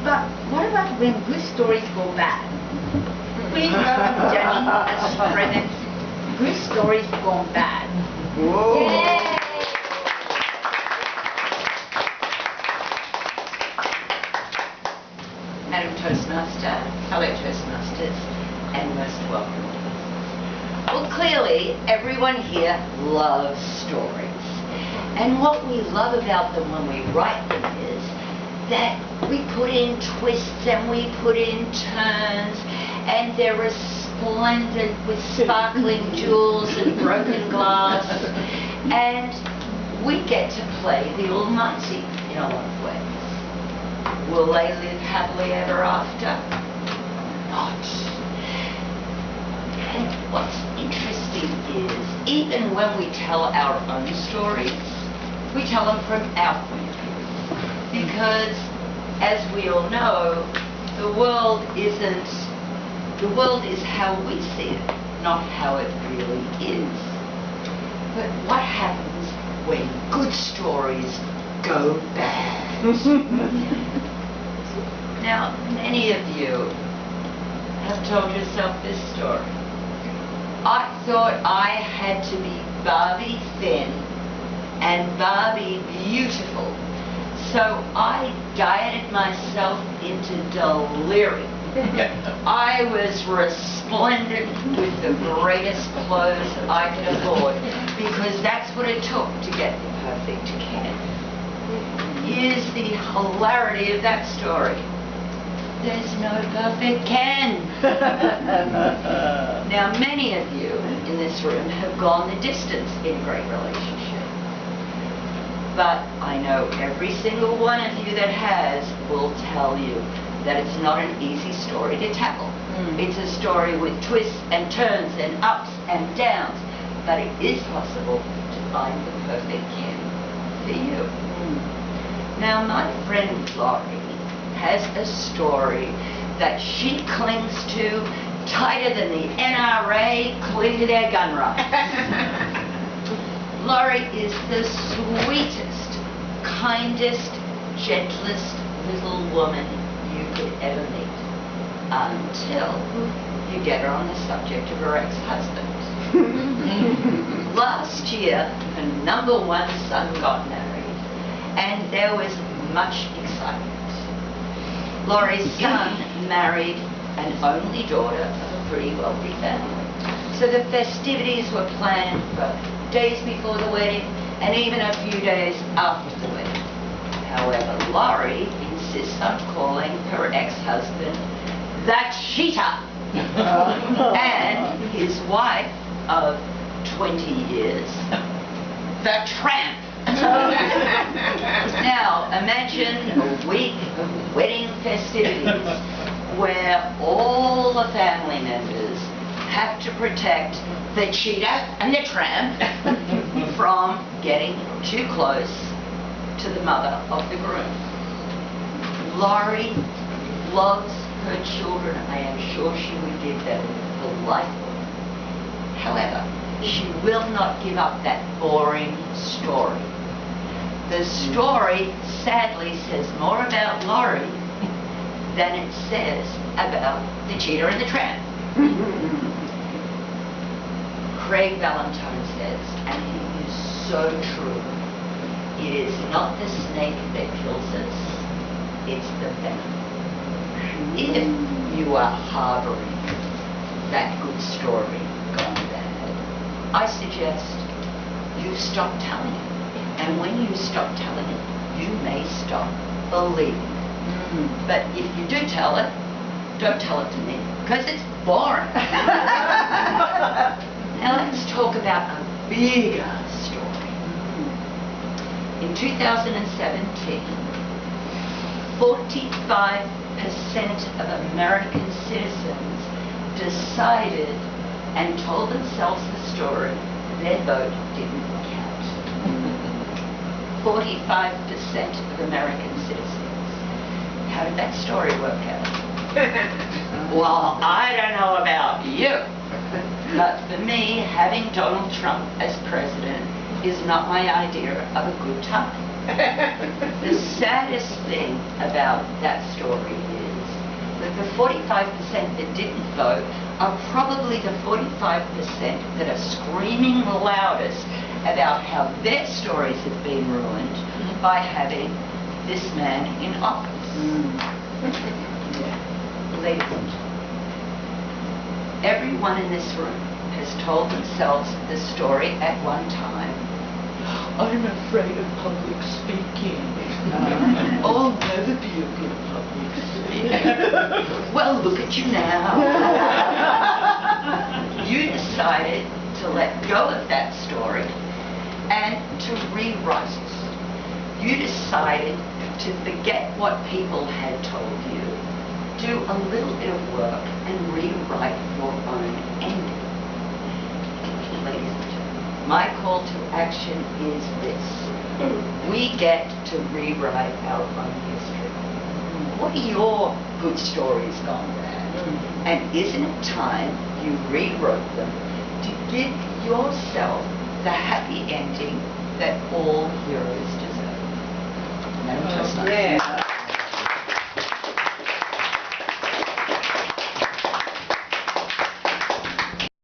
But what about when good stories go bad? Please welcome Janine as she presents Good Stories Gone Bad. Whoa. Yay! Madam Toastmaster, fellow Toastmasters, and most welcome. Well, clearly, everyone here loves stories. And what we love about them when we write them is that we put in twists and we put in turns, and they're resplendent with sparkling jewels and broken glass, and we get to play the Almighty in a lot of ways. Will they live happily ever after? Not. And what's interesting is, even when we tell our own stories, we tell them from our point of view. Because, as we all know, the world is how we see it, not how it really is. But what happens when good stories go bad? Now, many of you have told yourself this story. I thought I had to be Barbie thin and Barbie beautiful, so I dieted myself into delirium. I was resplendent with the greatest clothes I could afford, because that's what it took to get the perfect Ken. Here's the hilarity of that story. There's no perfect Ken. Now, many of you in this room have gone the distance in a great relationship. But I know every single one of you that has will tell you that it's not an easy story to tell. It's a story with twists and turns and ups and downs. But it is possible to find the perfect Ken for you. Now, my friend Laurie has a story that she clings to tighter than the NRA cling to their gun rights. Laurie is the sweetest, kindest, gentlest little woman you could ever meet, until you get her on the subject of her ex-husband. Last year, her #1 son got married, and there was much excitement. Laurie's son married an only daughter of a pretty wealthy family. So the festivities were planned for days before the wedding and even a few days after the wedding. However, Laurie insists on calling her ex-husband the cheater and his wife of 20 years, the tramp. Now, imagine a week of wedding festivities where all the family members have to protect the cheater and the tramp from getting too close to the mother of the groom. Laurie loves her children. I am sure she would give them the life. However, she will not give up that boring story. The story, sadly, says more about Laurie than it says about the cheater and the tramp. Craig Valentine says, and he is so true, it is not the snake that kills us, it's the venom. If you are harboring that good story gone bad, I suggest you stop telling it. And when you stop telling it, you may stop believing it. But if you do tell it, don't tell it to me, because it's boring. Now let's talk about a bigger story. In 2017, 45% of American citizens decided and told themselves the story their vote didn't count. 45% of American citizens. How did that story work out? Well, I don't know about you, but for me, having Donald Trump as president is not my idea of a good time. The saddest thing about that story is that the 45% that didn't vote are probably the 45% that are screaming loudest about how their stories have been ruined by having this man in office. Ladies and gentlemen, everyone in this room has told themselves the story at one time. I'm afraid of public speaking. I'll never be a good public speaker. Well, look at you now. You decided to let go of that story and to rewrite it. You decided to forget what people had told you, do a little bit of work and rewrite your own ending. Ladies and gentlemen, my call to action is this. We get to rewrite our own history. What are your good stories gone bad? And isn't it time you rewrote them to give yourself the happy ending that all heroes deserve? Madam President. Yeah.